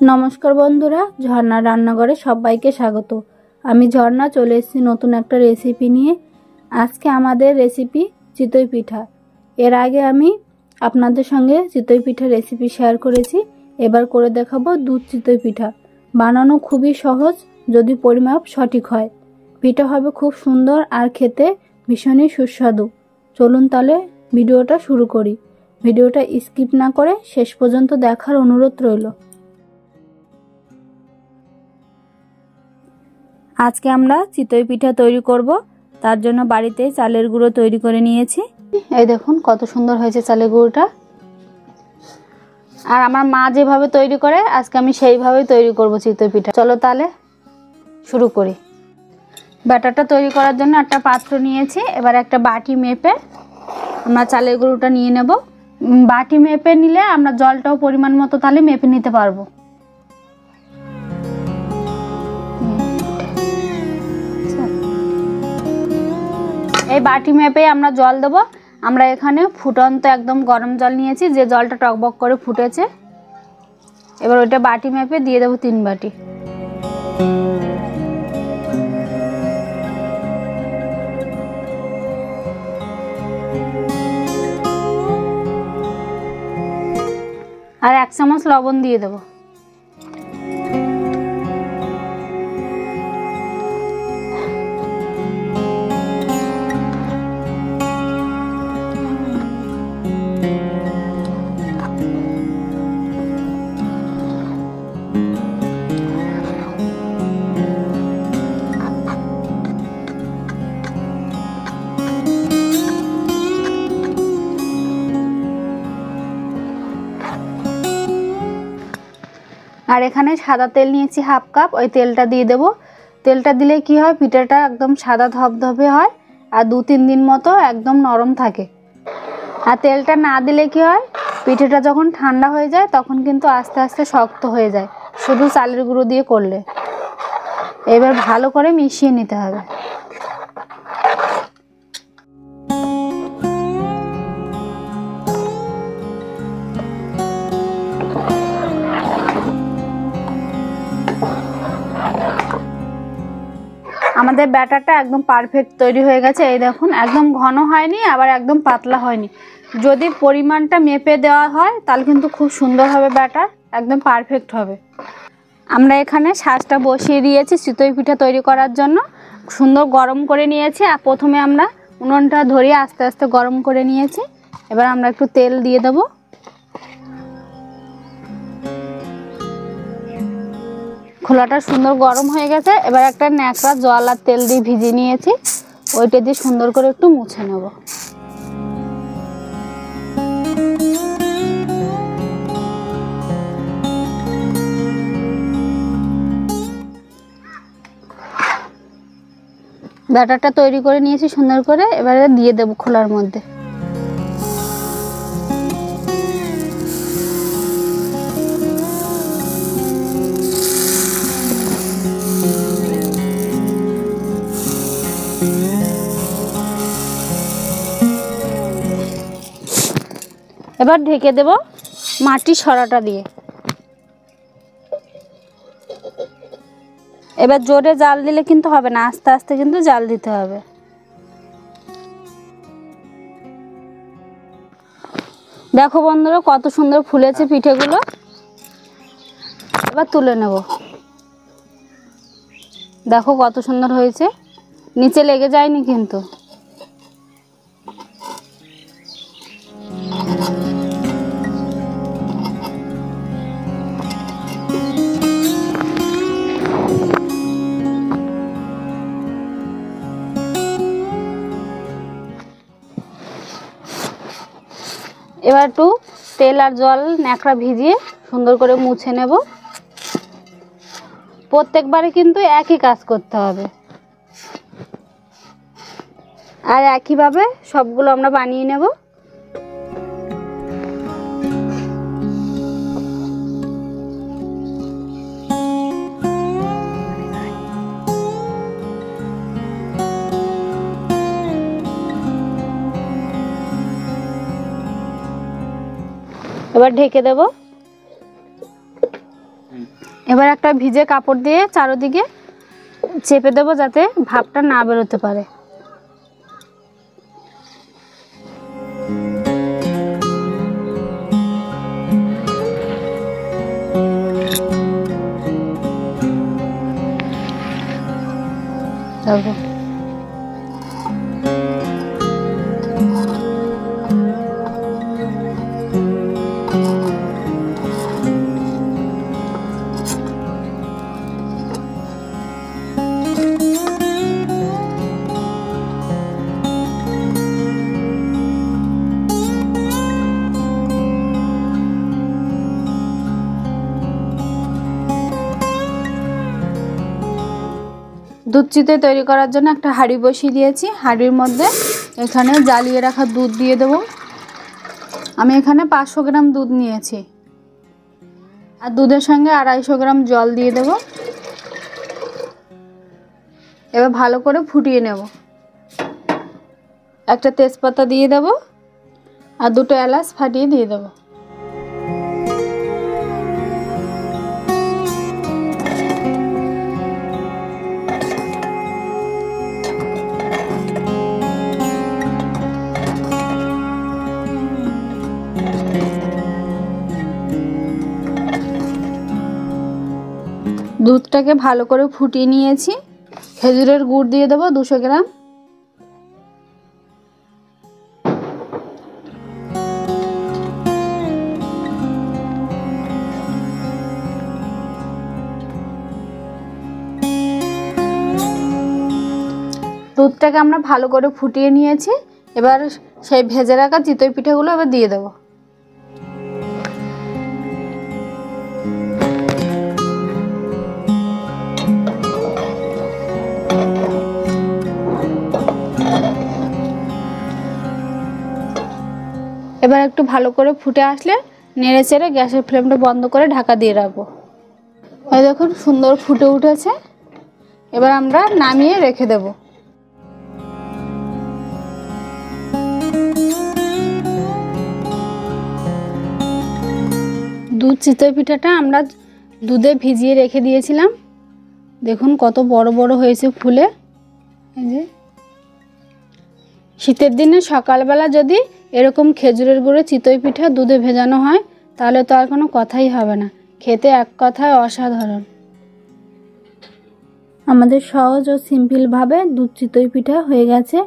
নমস্কার বন্ধুরা, ঝর্ণা রান্নাঘরে সবাইকে স্বাগত। আমি ঝর্ণা চলে এসেছি নতুন একটা রেসিপি নিয়ে। আজকে আমাদের রেসিপি চিতই পিঠা। এর আগে আমি আপনাদের সঙ্গে চিতই পিঠার রেসিপি শেয়ার করেছি। এবার করে দেখাবো দুধ চিতই পিঠা। বানানো খুবই সহজ যদি পরিমাপ সঠিক হয়। পিঠা হবে খুব সুন্দর আর খেতে ভীষণই সুস্বাদু। চলুন তাহলে ভিডিওটা শুরু করি। ভিডিওটা স্কিপ না করে শেষ পর্যন্ত দেখার অনুরোধ রইল। আজকে আমরা চিতই পিঠা তৈরি করব। তার জন্য বাড়িতে চালের গুঁড়ো তৈরি করে নিয়েছি। এই দেখুন কত সুন্দর হয়েছে চালের গুঁড়োটা। আর আমার মা যেভাবে তৈরি করে আজকে আমি সেইভাবেই তৈরি করব চিতই পিঠা। চলো তাহলে শুরু করি। ব্যাটারটা তৈরি করার জন্য একটা পাত্র নিয়েছি। এবার একটা বাটি মেপে আমরা চালের গুঁড়োটা নিয়ে নেব। বাটি মেপে নিলে আমরা জলটাও পরিমাণ মতো তাহলে মেপে নিতে পারবো। এই বাটি মেপে আমরা জল দেব। আমরা এখানে ফুটন্ত একদম গরম জল নিয়েছি, যে জলটা টকবক করে ফুটেছে। এবার ওইটা বাটি মেপে দিয়ে দেবো 3 বাটি। আর 1 চামচ লবণ দিয়ে দেবো। আর এখানে সাদা তেল নিয়েছি 1/2 কাপ। ওই তেলটা দিয়ে দেব। তেলটা দিলে কি হয়, পিঠাটা একদম সাদা ধবধবে হয় আর 2-3 দিন মতো একদম নরম থাকে। আর তেলটা না দিলে কি হয়, পিঠাটা যখন ঠান্ডা হয়ে যায় তখন কিন্তু আস্তে আস্তে শক্ত হয়ে যায় শুধু চালের গুঁড়ো দিয়ে করলে। এবার ভালো করে মিশিয়ে নিতে হবে। আমাদের ব্যাটারটা একদম পারফেক্ট তৈরি হয়ে গেছে। এই দেখুন, একদম ঘন হয়নি আবার একদম পাতলা হয়নি। যদি পরিমাণটা মেপে দেওয়া হয় তাহলে কিন্তু খুব সুন্দর হবে, ব্যাটার একদম পারফেক্ট হবে। আমরা এখানে শাঁসটা বসিয়ে দিয়েছি চিতই পিঠা তৈরি করার জন্য। সুন্দর গরম করে নিয়েছি। আর প্রথমে আমরা উনুনটা ধরিয়ে আস্তে আস্তে গরম করে নিয়েছি। এবার আমরা একটু তেল দিয়ে দেবো। খোলাটা সুন্দর গরম হয়ে গেছে। এবার একটা ন্যাকড়া জল আর তেল দিয়ে ভিজিয়ে নিয়েছি, ওইটা দিয়ে সুন্দর করে একটু মুছে নেব। ব্যাটারটা তৈরি করে নিয়েছি সুন্দর করে। এবারে দিয়ে দেব খোলার মধ্যে। এবার ঢেকে দেব মাটির সরাটা দিয়ে। এবার জোরে জাল দিলে কিন্তু হবে না, আস্তে আস্তে কিন্তু জাল দিতে হবে। দেখো বন্ধুরা কত সুন্দর ফুলেছে পিঠেগুলো। এবার তুলে নেব। দেখো কত সুন্দর হয়েছে, নিচে লেগে যায়নি কিন্তু। এবার একটু তেল আর জল ন্যাকড়া ভিজিয়ে সুন্দর করে মুছে নেব। প্রত্যেকবারে কিন্তু একই কাজ করতে হবে। আর একইভাবে সবগুলো আমরা বানিয়ে নেব। এবার ঢেকে দেব। এবার একটা ভিজে কাপড় দিয়ে চারদিকে চেপে দেবো যাতে ভাপটা না বেরোতে পারে। দুধ চিতই তৈরি করার জন্য একটা হাঁড়ি বসিয়ে দিয়েছি। হাঁড়ির মধ্যে এখানে জ্বালিয়ে রাখা দুধ দিয়ে দেব। আমি এখানে 500 গ্রাম দুধ নিয়েছি, আর দুধের সঙ্গে 250 গ্রাম জল দিয়ে দেব। এবার ভালো করে ফুটিয়ে নেব। একটা তেজপাতা দিয়ে দেব আর 2টো এলাচ ফাটিয়ে দিয়ে দেব। দুধটাকে ভালো করে ফুটিয়ে নিয়েছি। খেজুরের গুড় দিয়ে দেবো 200 গ্রাম। দুধটাকে আমরা ভালো করে ফুটিয়ে নিয়েছি। এবার সেই ভেজে রাখা চিতই পিঠাগুলো এবার দিয়ে দেবো। এবার একটু ভালো করে ফুটে আসলে নেড়ে চেড়ে গ্যাসের ফ্লেমটা বন্ধ করে ঢাকা দিয়ে রাখবো। এই দেখুন সুন্দর ফুটে উঠেছে। এবার আমরা নামিয়ে রেখে দেব। দুধ চিতই পিঠাটা আমরা দুধে ভিজিয়ে রেখে দিয়েছিলাম। দেখুন কত বড় বড় হয়েছে ফুলে। এই যে শীতের দিনে সকালবেলা যদি এরকম খেজুরের গুঁড়ো চিতই পিঠা দুধে ভেজানো হয় তাহলে তো আর কোনো কথাই হবে না, খেতে এক কথায় অসাধারণ। আমাদের সহজ ও সিম্পলভাবে দুধ চিতই পিঠা হয়ে গেছে।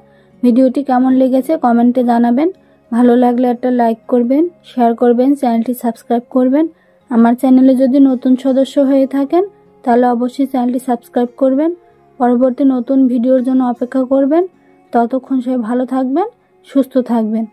ভিডিওটি কেমন লেগেছে কমেন্টে জানাবেন। ভালো লাগলে একটা লাইক করবেন, শেয়ার করবেন, চ্যানেলটি সাবস্ক্রাইব করবেন। আমার চ্যানেলে যদি নতুন সদস্য হয়ে থাকেন তাহলে অবশ্যই চ্যানেলটি সাবস্ক্রাইব করবেন। পরবর্তী নতুন ভিডিওর জন্য অপেক্ষা করবেন। ততক্ষণ সবাই ভালো থাকবেন, সুস্থ থাকবেন।